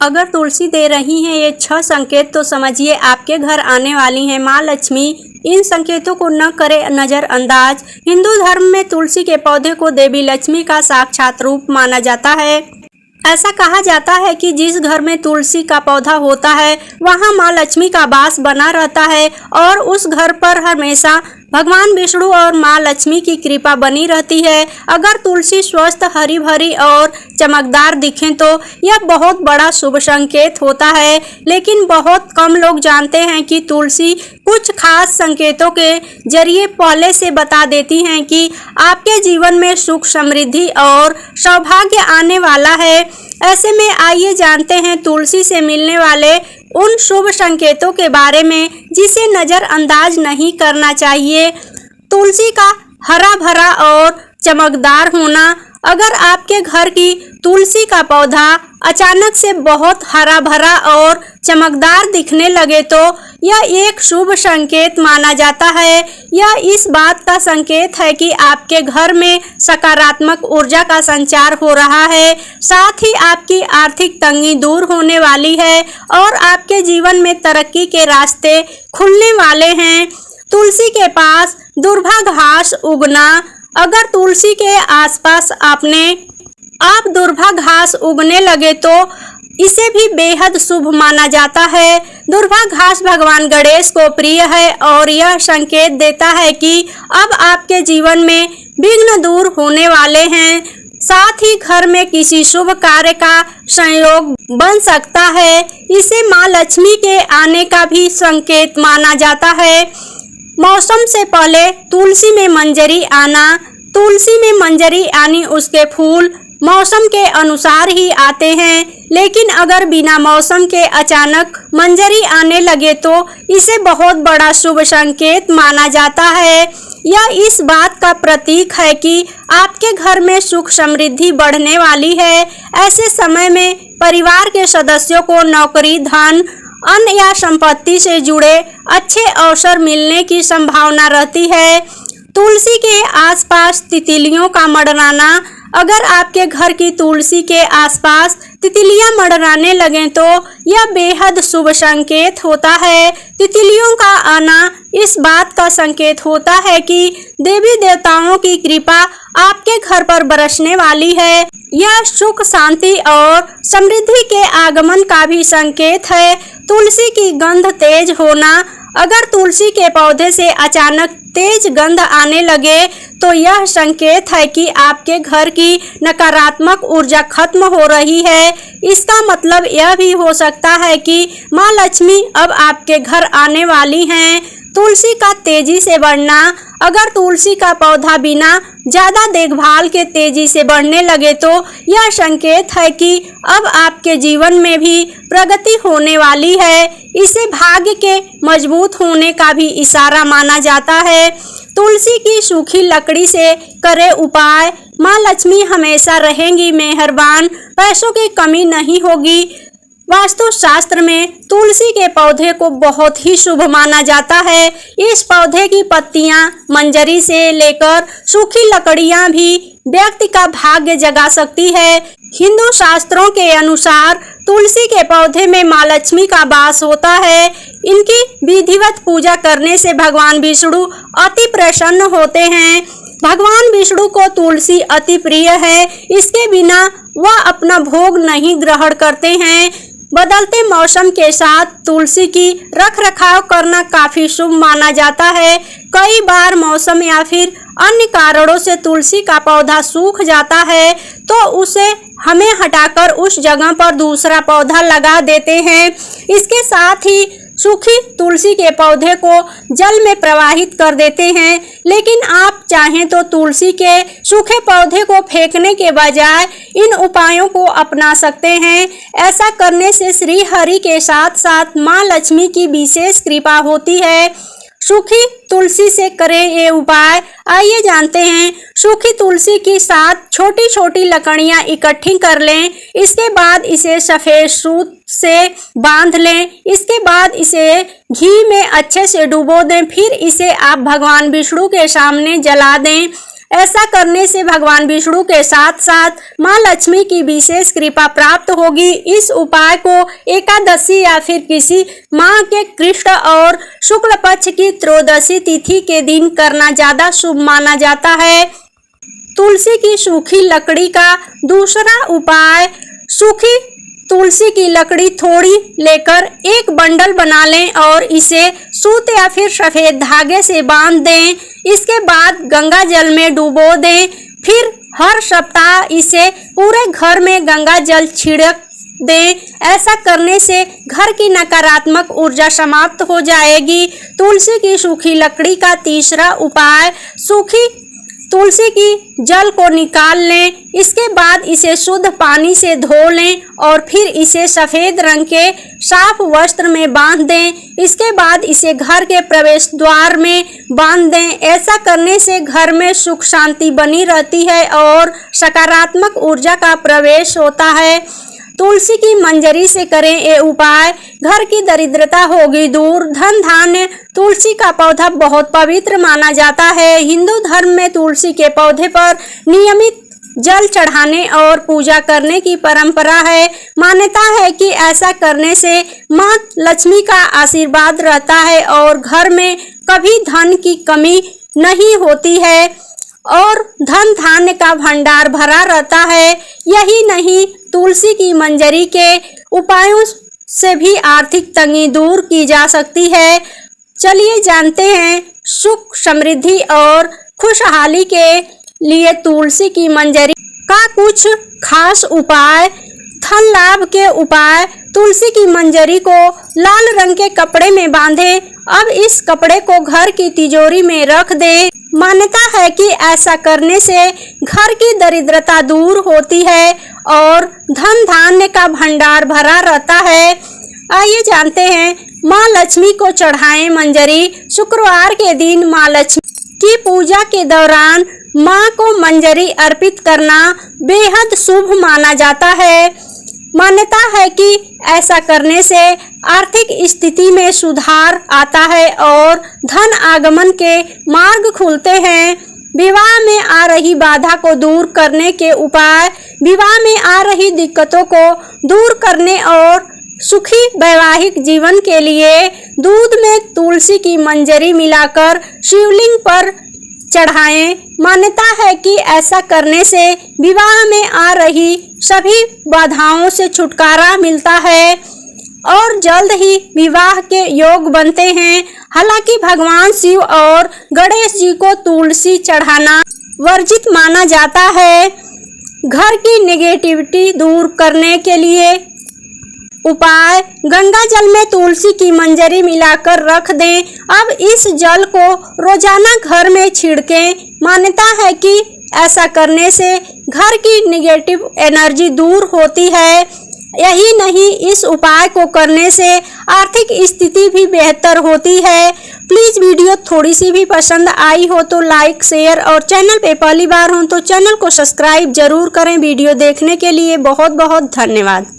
अगर तुलसी दे रही हैं ये 6 संकेत तो समझिए आपके घर आने वाली हैं माँ लक्ष्मी। इन संकेतों को न करें नज़रअंदाज। हिंदू धर्म में तुलसी के पौधे को देवी लक्ष्मी का साक्षात रूप माना जाता है। ऐसा कहा जाता है कि जिस घर में तुलसी का पौधा होता है वहाँ माँ लक्ष्मी का वास बना रहता है और उस घर पर हमेशा भगवान विष्णु और माँ लक्ष्मी की कृपा बनी रहती है। अगर तुलसी स्वस्थ, हरी भरी और चमकदार दिखें तो यह बहुत बड़ा शुभ संकेत होता है। लेकिन बहुत कम लोग जानते हैं कि तुलसी कुछ खास संकेतों के जरिए पहले से बता देती हैं कि आपके जीवन में सुख, समृद्धि और सौभाग्य आने वाला है। ऐसे में आइए जानते हैं तुलसी से मिलने वाले उन शुभ संकेतों के बारे में जिसे नज़रअंदाज नहीं करना चाहिए। तुलसी का हरा भरा और चमकदार होना। अगर आपके घर की तुलसी का पौधा अचानक से बहुत हरा भरा और चमकदार दिखने लगे तो यह एक शुभ संकेत माना जाता है। यह इस बात का संकेत है कि आपके घर में सकारात्मक ऊर्जा का संचार हो रहा है। साथ ही आपकी आर्थिक तंगी दूर होने वाली है और आपके जीवन में तरक्की के रास्ते खुलने वाले हैं। तुलसी के पास दुर्भा घास उगना। अगर तुलसी के आसपास आप दुर्भा घास उगने लगे तो इसे भी बेहद शुभ माना जाता है। दुर्भा घास भगवान गणेश को प्रिय है और यह संकेत देता है कि अब आपके जीवन में विघ्न दूर होने वाले हैं। साथ ही घर में किसी शुभ कार्य का संयोग बन सकता है। इसे माँ लक्ष्मी के आने का भी संकेत माना जाता है। मौसम से पहले तुलसी में मंजरी आना। तुलसी में मंजरी आनी उसके फूल मौसम के अनुसार ही आते हैं, लेकिन अगर बिना मौसम के अचानक मंजरी आने लगे तो इसे बहुत बड़ा शुभ संकेत माना जाता है। यह इस बात का प्रतीक है कि आपके घर में सुख, समृद्धि बढ़ने वाली है। ऐसे समय में परिवार के सदस्यों को नौकरी, धन, अन्न या संपत्ति से जुड़े अच्छे अवसर मिलने की संभावना रहती है। तुलसी के आसपास तितलियों का मंडराना। अगर आपके घर की तुलसी के आसपास तितलियां मंडराने लगें तो यह बेहद शुभ संकेत होता है। तितलियों का आना इस बात का संकेत होता है कि देवी देवताओं की कृपा आपके घर पर बरसने वाली है। यह सुख, शांति और समृद्धि के आगमन का भी संकेत है। तुलसी की गंध तेज होना। अगर तुलसी के पौधे से अचानक तेज गंध आने लगे तो यह संकेत है कि आपके घर की नकारात्मक ऊर्जा खत्म हो रही है। इसका मतलब यह भी हो सकता है कि माँ लक्ष्मी अब आपके घर आने वाली हैं। तुलसी का तेजी से बढ़ना। अगर तुलसी का पौधा बिना ज़्यादा देखभाल के तेजी से बढ़ने लगे तो यह संकेत है कि अब आपके जीवन में भी प्रगति होने वाली है। इसे भाग्य के मजबूत होने का भी इशारा माना जाता है। तुलसी की सूखी लकड़ी से करे उपाय। माँ लक्ष्मी हमेशा रहेंगी मेहरबान, पैसों की कमी नहीं होगी। वास्तुशास्त्र में तुलसी के पौधे को बहुत ही शुभ माना जाता है। इस पौधे की पत्तियां, मंजरी से लेकर सूखी लकड़ियां भी व्यक्ति का भाग्य जगा सकती है। हिंदू शास्त्रों के अनुसार तुलसी के पौधे में माँ लक्ष्मी का वास होता है। इनकी विधिवत पूजा करने से भगवान विष्णु अति प्रसन्न होते हैं। भगवान विष्णु को तुलसी अति प्रिय है। इसके बिना वह अपना भोग नहीं ग्रहण करते हैं। बदलते मौसम के साथ तुलसी की रख रखाव करना काफी शुभ माना जाता है। कई बार मौसम या फिर अन्य कारणों से तुलसी का पौधा सूख जाता है तो उसे हमें हटाकर उस जगह पर दूसरा पौधा लगा देते हैं। इसके साथ ही सूखी तुलसी के पौधे को जल में प्रवाहित कर देते हैं। लेकिन आप चाहें तो तुलसी के सूखे पौधे को फेंकने के बजाय इन उपायों को अपना सकते हैं। ऐसा करने से श्री हरि के साथ साथ माँ लक्ष्मी की विशेष कृपा होती है। सूखी तुलसी से करें ये उपाय। आइए जानते हैं। सूखी तुलसी की 7 छोटी छोटी लकड़ियां इकट्ठी कर लें। इसके बाद इसे सफ़ेद सूत से बांध लें। इसके बाद इसे घी में अच्छे से डुबो दें। फिर इसे आप भगवान विष्णु के सामने जला दें। ऐसा करने से भगवान विष्णु के साथ साथ मां लक्ष्मी की विशेष कृपा प्राप्त होगी। इस उपाय को एकादशी या फिर किसी माह के कृष्ण और शुक्ल पक्ष की त्रयोदशी तिथि के दिन करना ज्यादा शुभ माना जाता है। तुलसी की सूखी लकड़ी का दूसरा उपाय, सूखी तुलसी की लकड़ी थोड़ी लेकर एक बंडल बना लें और इसे सूत या फिर सफेद धागे से बांध दें। इसके बाद गंगा जल में डुबो दें। फिर हर सप्ताह इसे पूरे घर में गंगा जल छिड़क दें। ऐसा करने से घर की नकारात्मक ऊर्जा समाप्त हो जाएगी। तुलसी की सूखी लकड़ी का तीसरा उपाय, सूखी तुलसी की जल को निकाल लें। इसके बाद इसे शुद्ध पानी से धो लें और फिर इसे सफेद रंग के साफ वस्त्र में बांध दें। इसके बाद इसे घर के प्रवेश द्वार में बांध दें। ऐसा करने से घर में सुख शांति बनी रहती है और सकारात्मक ऊर्जा का प्रवेश होता है। तुलसी की मंजरी से करें ये उपाय, घर की दरिद्रता होगी दूर, धन धान्य। तुलसी का पौधा बहुत पवित्र माना जाता है। हिंदू धर्म में तुलसी के पौधे पर नियमित जल चढ़ाने और पूजा करने की परंपरा है। मान्यता है कि ऐसा करने से मां लक्ष्मी का आशीर्वाद रहता है और घर में कभी धन की कमी नहीं होती है और धन धान्य का भंडार भरा रहता है। यही नहीं, तुलसी की मंजरी के उपायों से भी आर्थिक तंगी दूर की जा सकती है। चलिए जानते हैं सुख समृद्धि और खुशहाली के लिए तुलसी की मंजरी का कुछ खास उपाय। धन लाभ के उपाय, तुलसी की मंजरी को लाल रंग के कपड़े में बांधें। अब इस कपड़े को घर की तिजोरी में रख दें। मान्यता है कि ऐसा करने से घर की दरिद्रता दूर होती है और धन धान्य का भंडार भरा रहता है। आइए जानते हैं मां लक्ष्मी को चढ़ाएं मंजरी। शुक्रवार के दिन मां लक्ष्मी की पूजा के दौरान मां को मंजरी अर्पित करना बेहद शुभ माना जाता है। मान्यता है कि ऐसा करने से आर्थिक स्थिति में सुधार आता है और धन आगमन के मार्ग खुलते हैं। विवाह में आ रही बाधा को दूर करने के उपाय, विवाह में आ रही दिक्कतों को दूर करने और सुखी वैवाहिक जीवन के लिए दूध में तुलसी की मंजरी मिलाकर शिवलिंग पर चढ़ाएं। मान्यता है कि ऐसा करने से विवाह में आ रही सभी बाधाओं से छुटकारा मिलता है और जल्द ही विवाह के योग बनते हैं। हालांकि भगवान शिव और गणेश जी को तुलसी चढ़ाना वर्जित माना जाता है। घर की नेगेटिविटी दूर करने के लिए उपाय, गंगा जल में तुलसी की मंजरी मिलाकर रख दें। अब इस जल को रोजाना घर में छिड़कें। मान्यता है कि ऐसा करने से घर की नेगेटिव एनर्जी दूर होती है। यही नहीं, इस उपाय को करने से आर्थिक स्थिति भी बेहतर होती है। प्लीज़ वीडियो थोड़ी सी भी पसंद आई हो तो लाइक, शेयर और चैनल पे पहली बार हो तो चैनल को सब्सक्राइब जरूर करें। वीडियो देखने के लिए बहुत बहुत धन्यवाद।